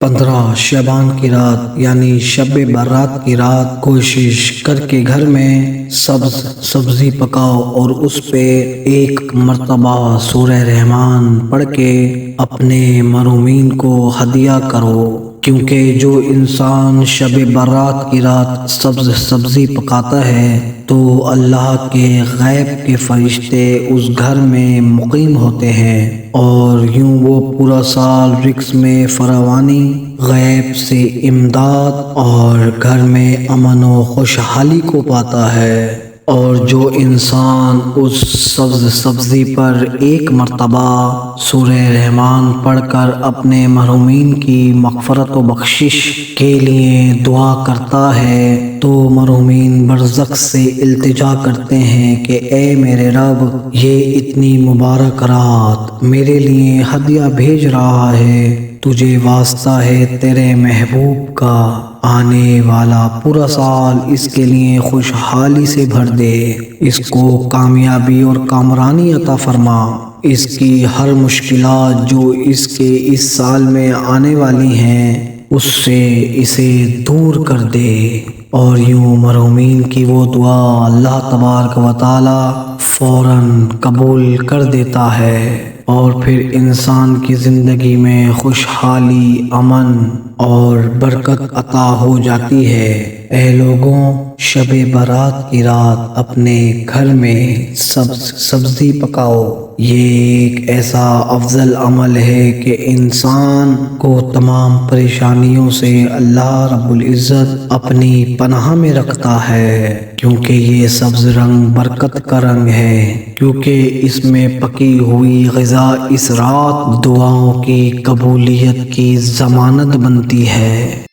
15 شعبان کی رات یعنی شب برات کی رات کوشش کر کے گھر میں سبزی پکاؤ اور اس پہ ایک مرتبہ سورہ رحمان پڑھ کے اپنے محرومین کو ہدیہ کرو، کیونکہ جو انسان شب برات کی رات سبزی پکاتا ہے تو اللہ کے غیب کے فرشتے اس گھر میں مقیم ہوتے ہیں اور یوں وہ پورا سال رزق میں فراوانی، غیب سے امداد اور گھر میں امن و خوشحالی کو پاتا ہے۔ اور جو انسان اس سبزی پر ایک مرتبہ سورہ رحمان پڑھ کر اپنے محرومین کی مغفرت و بخشش کے لیے دعا کرتا ہے تو محرومین برزخ سے التجا کرتے ہیں کہ اے میرے رب، یہ اتنی مبارک رات میرے لیے ہدیہ بھیج رہا ہے، تجھے واسطہ ہے تیرے محبوب کا، آنے والا پورا سال اس کے لیے خوشحالی سے بھر دے، اس کو کامیابی اور کامرانی عطا فرما، اس کی ہر مشکلات جو اس کے اس سال میں آنے والی ہیں اس سے اسے دور کر دے۔ اور یوں مرحومین کی وہ دعا اللہ تبارک و تعالی فوراً قبول کر دیتا ہے اور پھر انسان کی زندگی میں خوشحالی، امن اور برکت عطا ہو جاتی ہے۔ اے لوگوں، شب برات کی رات اپنے گھر میں سبزی پکاؤ، یہ ایک ایسا افضل عمل ہے کہ انسان کو تمام پریشانیوں سے اللہ رب العزت اپنی پناہ میں رکھتا ہے، کیونکہ یہ سبز رنگ برکت کا رنگ ہے، کیونکہ اس میں پکی ہوئی غذا اس رات دعاؤں کی قبولیت کی ضمانت بنتی ہے۔